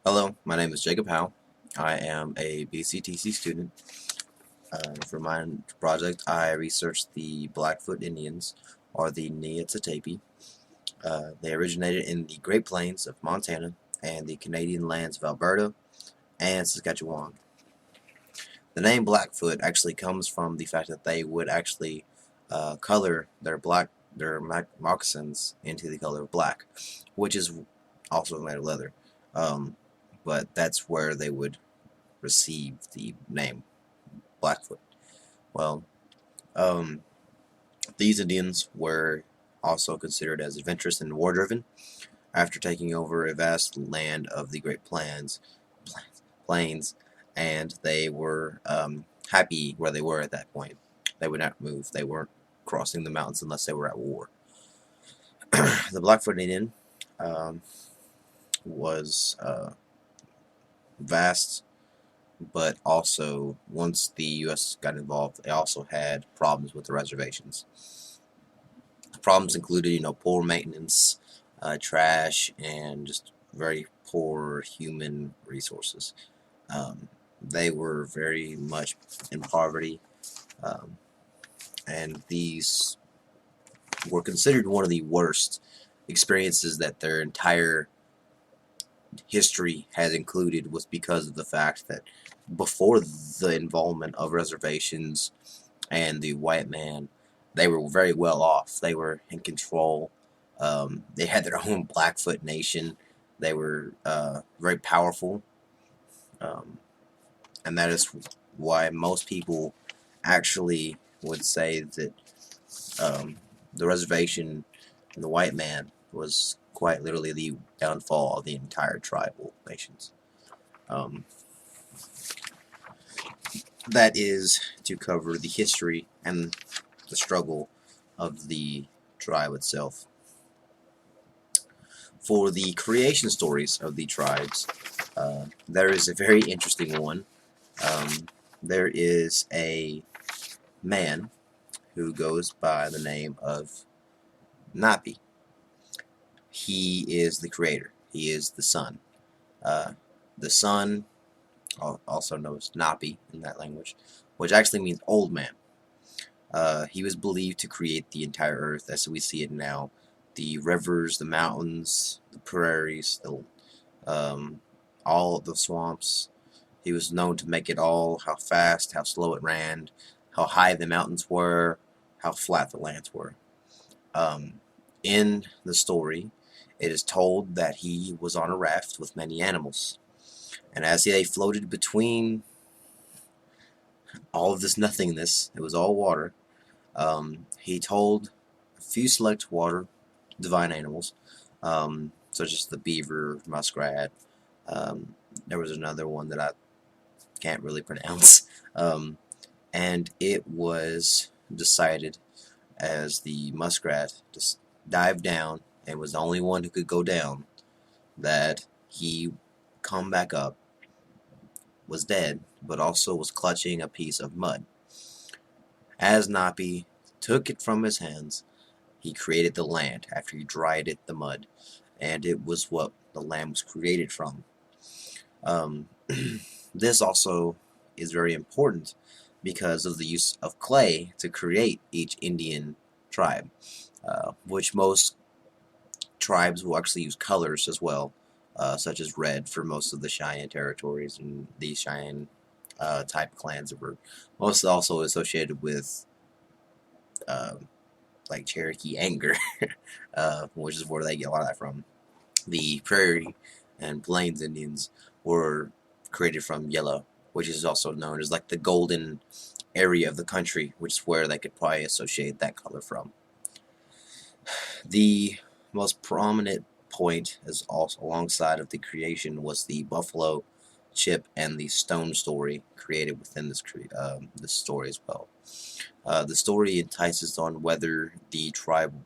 Hello, my name is Jacob Howe. I am a BCTC student. For my project, I researched the Blackfoot Indians, or the Niitsitapi. They originated in the Great Plains of Montana and the Canadian lands of Alberta and Saskatchewan. The name Blackfoot actually comes from the fact that they would actually color their moccasins into the color of black, which is also made of leather. Um, but that's where they would receive the name Blackfoot. Well, um, these Indians were also considered as adventurous and war-driven after taking over a vast land of the Great Plains, and they were happy where they were at that point. They would not move. They weren't crossing the mountains unless they were at war. The Blackfoot Indian um, was vast, but also once the U.S. got involved, they also had problems with the reservations. Problems included, poor maintenance, trash, and just very poor human resources. They were very much in poverty, um, and these were considered one of the worst experiences that their entire history has included, was because of the fact that before the involvement of reservations and the white man, they were very well off. They were in control. They had their own Blackfoot nation. They were very powerful, um, and that is why most people actually would say that um, the reservation and the white man was quite literally the downfall of the entire tribal nations. Um, that is to cover the history and the struggle of the tribe itself. For the creation stories of the tribes, there is a very interesting one. Um, there is a man who goes by the name of Napi. He is the creator. He is the sun. Uh, the sun, also known as Napi in that language, which actually means old man. He was believed to create the entire earth as we see it now. The rivers, the mountains, the prairies, um, all the swamps. He was known to make it all, how fast, how slow it ran, how high the mountains were, how flat the lands were. Um, in the story, it is told that he was on a raft with many animals. And as they floated between all of this nothingness, it was all water, he told a few select water divine animals, such as the beaver, muskrat. There was another one that I can't really pronounce. And it was decided, as the muskrat just dived down and was the only one who could go down, that he come back up, was dead, but also was clutching a piece of mud. As Napi took it from his hands, he created the land after he dried it, the mud, and it was what the land was created from. Um, this also is very important because of the use of clay to create each Indian tribe, which most tribes will actually use colors as well, such as red for most of the Cheyenne territories and the Cheyenne type of clans that were mostly also associated with uh, like Cherokee anger, which is where they get a lot of that from. The Prairie and Plains Indians were created from yellow, which is also known as like the golden area of the country, which is where they could probably associate that color from. The most prominent point, as also alongside of the creation, was the buffalo chip and the stone story created within this story as well. The story entices on whether the tribal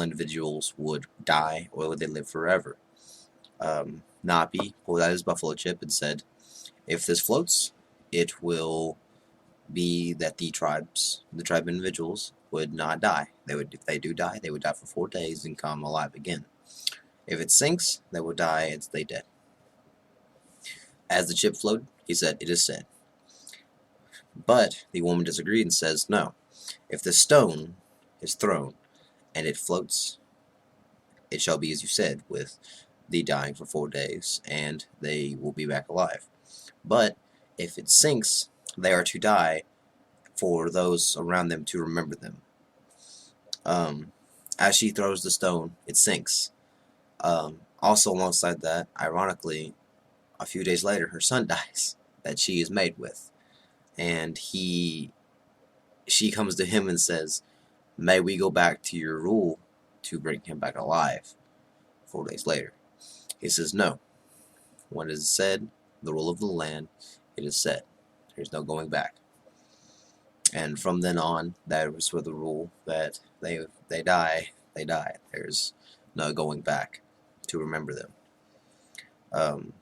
individuals would die or would they live forever. Napi pulled out his buffalo chip and said, "If this floats, it will be that the tribe individuals would not die. If they do die, they would die for 4 days and come alive again. If it sinks, they will die and stay dead. As the ship floated, he said, "It is said." But the woman disagreed and says, "No. If the stone is thrown and it floats, it shall be as you said, with the dying for 4 days, and they will be back alive. But if it sinks, they are to die for those around them to remember them." Um, as she throws the stone, it sinks. Also, alongside that, ironically, a few days later, her son dies that she is made with, and she comes to him and says, "May we go back to your rule to bring him back alive?" 4 days later, he says, "No. When it is said, the rule of the land, it is said. There's no going back." And from then on, that was with the rule that they die, they die. There's no going back to remember them. Um,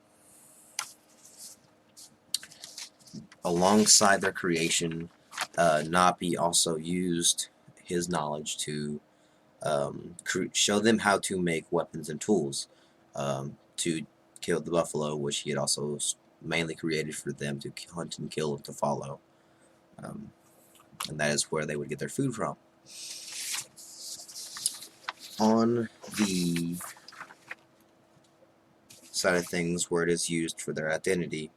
Alongside their creation, Napi also used his knowledge to show them how to make weapons and tools to kill the buffalo, which he had also mainly created for them to hunt and kill and to follow. Um, and that is where they would get their food from. On the side of things where it is used for their identity,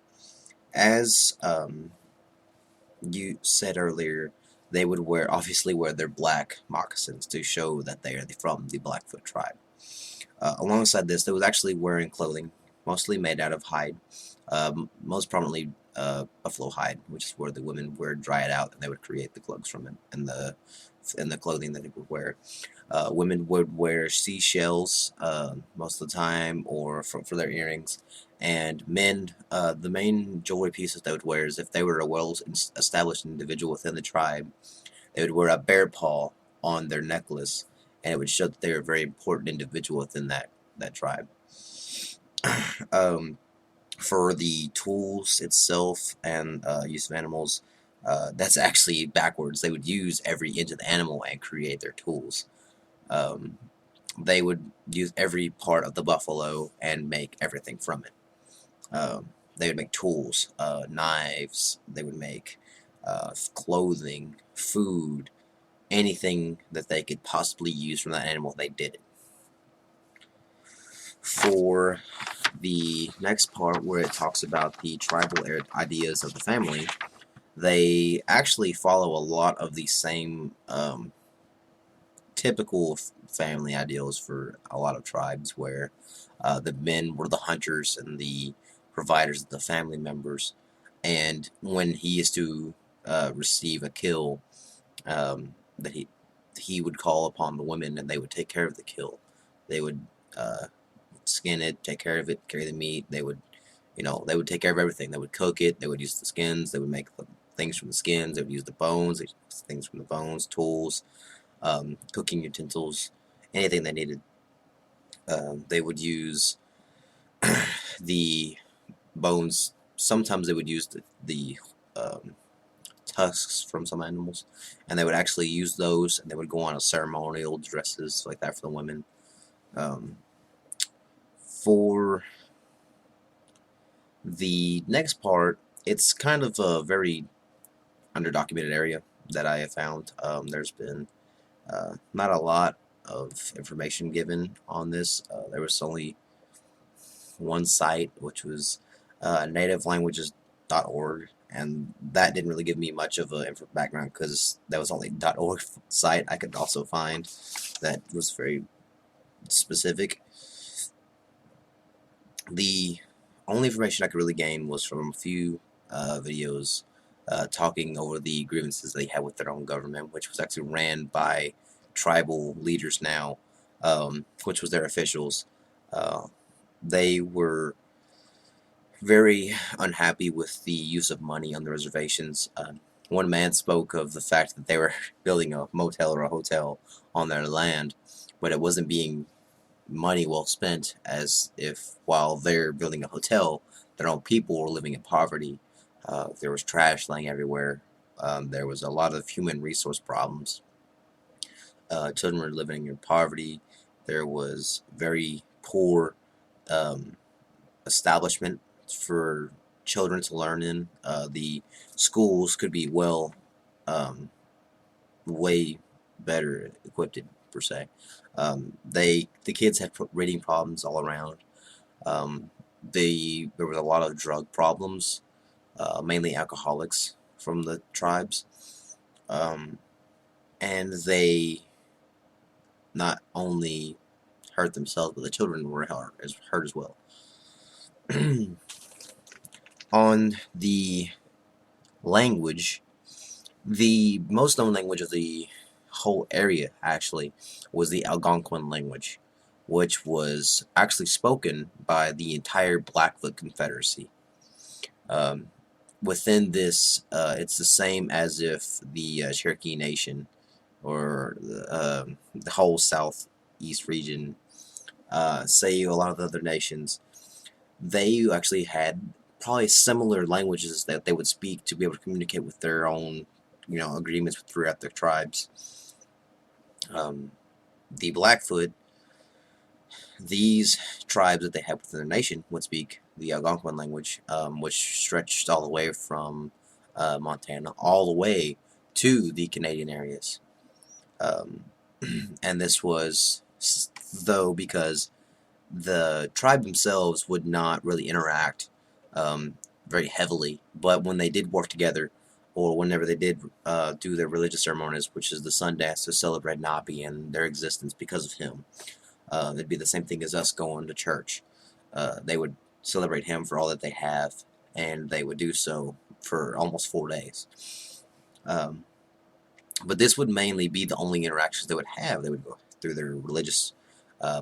as you said earlier, they would obviously wear their black moccasins to show that they are from the Blackfoot tribe. Alongside this, they was actually wearing clothing mostly made out of hide, most prominently buffalo hide, which is where the women would dry it out and they would create the cloaks from it and the clothing that they would wear. Women would wear seashells most of the time, or for their earrings. And men, the main jewelry pieces they would wear is if they were a well-established individual within the tribe, they would wear a bear paw on their necklace, and it would show that they were a very important individual within that tribe. For the tools itself and use of animals, that's actually backwards. They would use every inch of the animal and create their tools. They would use every part of the buffalo and make everything from it. They would make tools, knives, they would make clothing, food, anything that they could possibly use from that animal, they did it. For the next part, where it talks about the tribal ideas of the family, they actually follow a lot of the same typical family ideals for a lot of tribes, where the men were the hunters and the providers of the family members, and when he is to receive a kill, that he would call upon the women and they would take care of the kill. They would skin it, take care of it, carry the meat. They would, they would take care of everything. They would cook it. They would use the skins. They would make the things from the skins. They would use the bones. They would use things from the bones, tools, cooking utensils, anything they needed. They would use the bones. Sometimes they would use the tusks from some animals, and they would actually use those, and they would go on a ceremonial dresses like that for the women. For the next part, it's kind of a very underdocumented area that I have found. There's been not a lot of information given on this. There was only one site, which was nativelanguages.org, and that didn't really give me much of a background because that was only .org site I could also find that was very specific. The only information I could really gain was from a few videos talking over the grievances they had with their own government, which was actually ran by tribal leaders now, which was their officials. They were very unhappy with the use of money on the reservations. One man spoke of the fact that they were building a motel or a hotel on their land, but it wasn't being money well spent, as if while they're building a hotel, their own people were living in poverty. There was trash laying everywhere. There was a lot of human resource problems. Children were living in poverty. There was very poor um, establishment for children to learn in. The schools could be um, way better equipped per se. The kids had reading problems all around. Um, there was a lot of drug problems, mainly alcoholics from the tribes, um, and they not only hurt themselves, but the children were hurt as well. On the language, the most known language of the whole area actually was the Algonquin language, which was actually spoken by the entire Blackfoot Confederacy. Um, Within this, it's the same as if the Cherokee Nation or the whole southeast region, say a lot of the other nations, they actually had probably similar languages that they would speak to be able to communicate with their own, agreements throughout their tribes. The Blackfoot, these tribes that they had within their nation would speak the Algonquin language, which stretched all the way from Montana all the way to the Canadian areas. Um, and this was, though, because the tribe themselves would not really interact very heavily, but when they did work together, or whenever they did do their religious ceremonies, which is the sun dance to celebrate Nabi and their existence because of him, it'd be the same thing as us going to church. They would celebrate him for all that they have, and they would do so for almost 4 days. But this would mainly be the only interactions they would have. They would go through their religious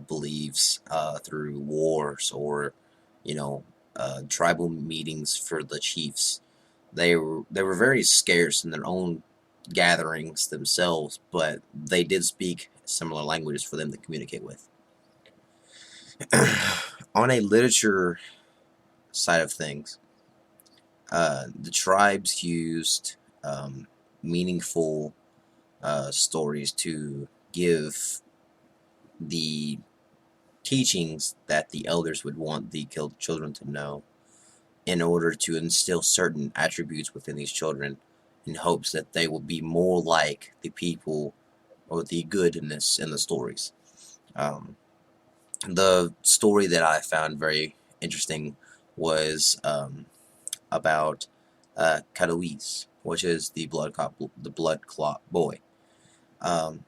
beliefs, through wars, or tribal meetings for the chiefs. They were very scarce in their own gatherings themselves, but they did speak similar languages for them to communicate with. On a literature side of things, the tribes used meaningful stories to give the teachings that the elders would want the killed children to know, in order to instill certain attributes within these children, in hopes that they will be more like the people or the goodness in the stories. The story that I found very interesting was about Katawiz, which is the blood clot boy.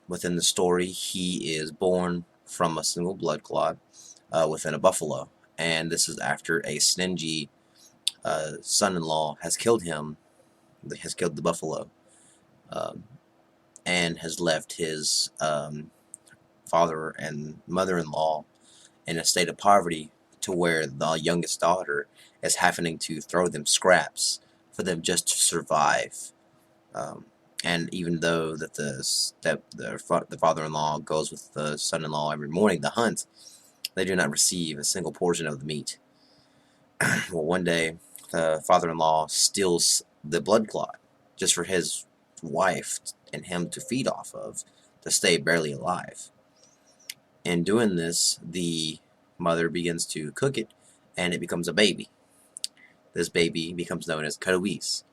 Within the story, he is born from a single blood clot within a buffalo, and this is after a stingy son-in-law has killed him, has killed the buffalo, um, and has left his father and mother-in-law in a state of poverty, to where the youngest daughter is having to throw them scraps for them just to survive. And even though that the father-in-law goes with the son-in-law every morning to hunt, they do not receive a single portion of the meat. Well, one day, the father-in-law steals the blood clot just for his wife and him to feed off of, to stay barely alive. In doing this, the mother begins to cook it, and it becomes a baby. This baby becomes known as Katawiz,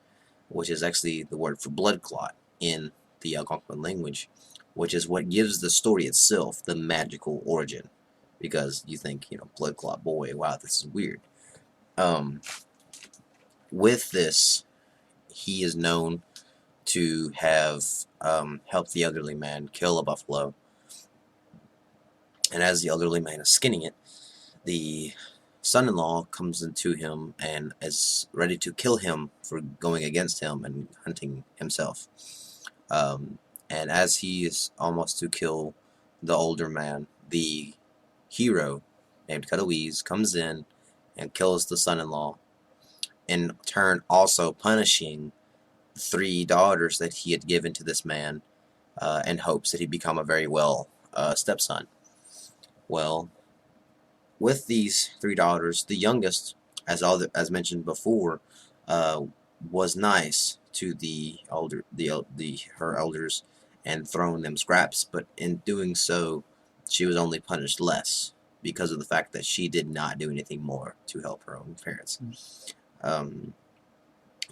which is actually the word for blood clot in the Algonquin language, which is what gives the story itself the magical origin. Because you think, blood clot boy, wow, this is weird. With this, he is known to have helped the elderly man kill a buffalo. And as the elderly man is skinning it, the son-in-law comes into him and is ready to kill him for going against him and hunting himself. And as he is almost to kill the older man, the hero named Katawiz comes in and kills the son-in-law, in turn also punishing 3 daughters that he had given to this man, in hopes that he'd become a very well stepson. Well, with these 3 daughters, the youngest, as mentioned before, was nice to her elders, and throwing them scraps, but in doing so, she was only punished less. because of the fact that she did not do anything more to help her own parents. Um,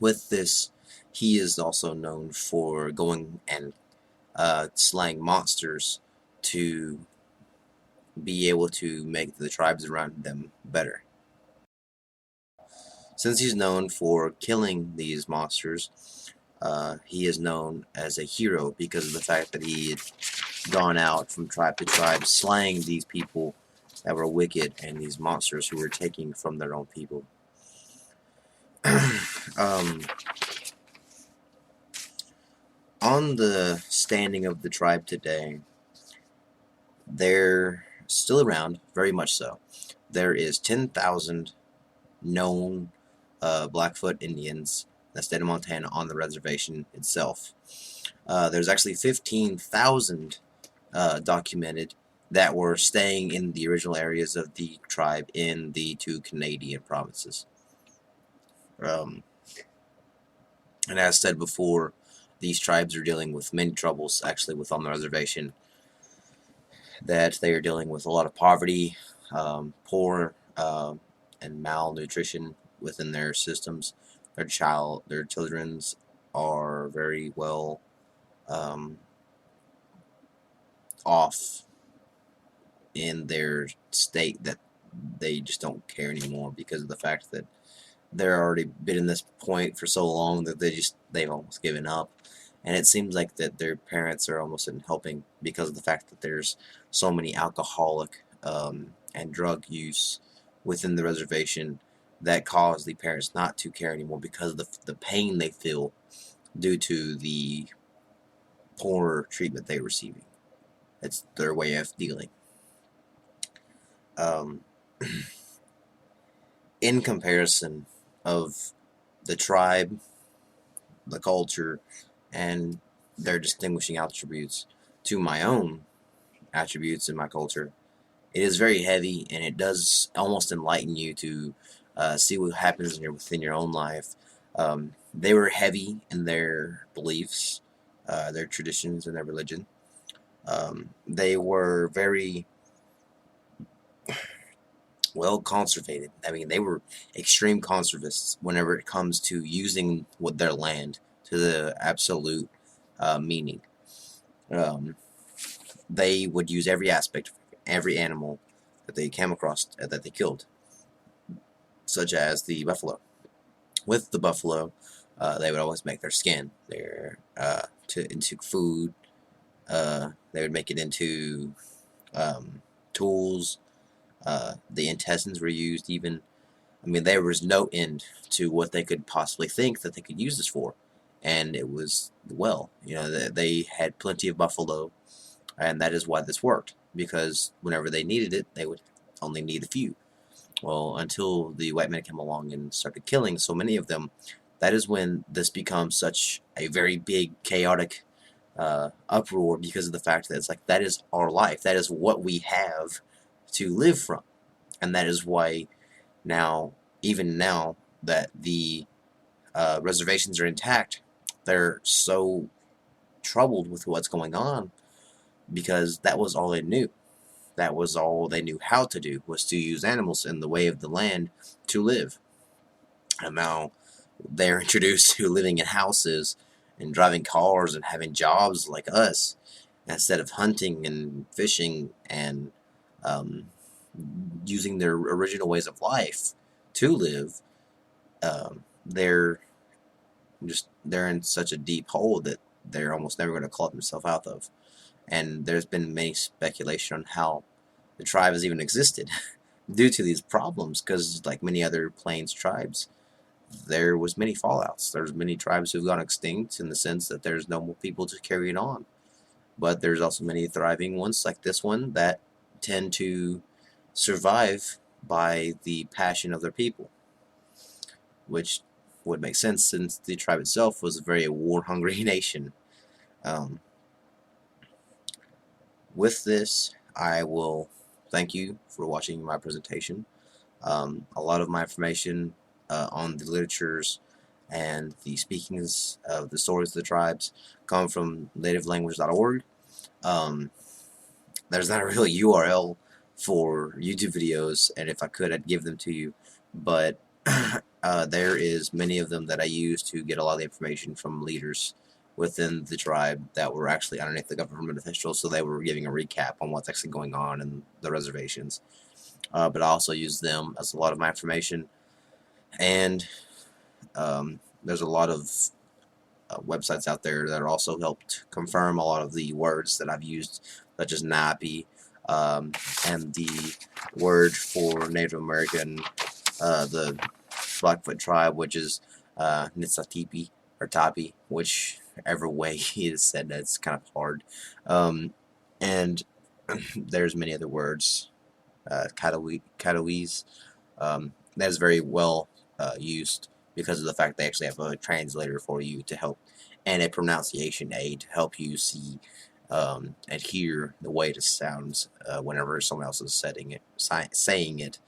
with this, he is also known for going and slaying monsters to be able to make the tribes around them better. Since he's known for killing these monsters, he is known as a hero because of the fact that he had gone out from tribe to tribe slaying these people that were wicked and these monsters who were taking from their own people. On the standing of the tribe today, they're still around, very much so. There is 10,000 known Blackfoot Indians in the state of Montana on the reservation itself. There's actually 15,000 documented that were staying in the original areas of the tribe in the 2 Canadian provinces. And as said before, these tribes are dealing with many troubles actually on the reservation, that they are dealing with a lot of poverty, poor and malnutrition within their systems. Their children's are very well off in their state, that they just don't care anymore because of the fact that they're already been in this point for so long that they've almost given up. And it seems like that their parents are almost in helping because of the fact that there's so many alcoholic and drug use within the reservation that cause the parents not to care anymore because of the pain they feel due to the poor treatment they're receiving. It's their way of dealing. In comparison of the tribe, the culture, and their distinguishing attributes to my own attributes in my culture, it is very heavy, and it does almost enlighten you to see what happens within your own life. They were heavy in their beliefs, their traditions, and their religion. They were very well conservated. I mean, they were extreme conservists whenever it comes to using their land to the absolute meaning. They would use every aspect, every animal that they came across, that they killed, such as the buffalo. With the buffalo, they would always make their skin into food. They would make it into tools. The intestines were used even. I mean, there was no end to what they could possibly think that they could use this for. And it was, well, they had plenty of buffalo, and that is why this worked. Because whenever they needed it, they would only need a few. Well, until the white men came along and started killing so many of them, that is when this becomes such a very big, chaotic uproar, because of the fact that it's like, that is our life. That is what we have to live from. And that is why now, even now that the reservations are intact, they're so troubled with what's going on, because that was all they knew. That was all they knew how to do, was to use animals in the way of the land to live. And now they're introduced to living in houses and driving cars and having jobs like us, instead of hunting and fishing and using their original ways of life to live. They're in such a deep hole that they're almost never going to claw themselves out of. And there's been many speculation on how the tribe has even existed due to these problems, because like many other plains tribes, there was many fallouts. There's many tribes who've gone extinct in the sense that there's no more people to carry it on. But there's also many thriving ones like this one that tend to survive by the passion of their people, which would make sense since the tribe itself was a very war-hungry nation. With this, I will thank you for watching my presentation. A lot of my information on the literatures and the speakings of the stories of the tribes come from nativelanguage.org. There's not a real URL for YouTube videos, and if I could, I'd give them to you. But there is many of them that I use to get a lot of the information from leaders within the tribe that were actually underneath the government officials, so they were giving a recap on what's actually going on in the reservations. But I also use them as a lot of my information, and there's a lot of websites out there that are also helped confirm a lot of the words that I've used, such as nappy, and the word for Native American, the Blackfoot tribe, which is Nitsatipi or Tapi, whichever way it is said, that's kind of hard. And there's many other words, Catawese, that is very well used because of the fact they actually have a translator for you to help, and a pronunciation aid to help you see and hear the way it sounds whenever someone else is saying it.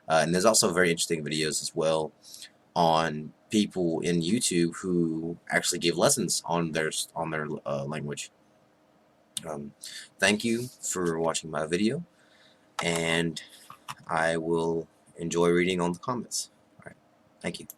And there's also very interesting videos as well on people in YouTube who actually give lessons on their language. Thank you for watching my video, and I will enjoy reading on the comments. Alright, thank you.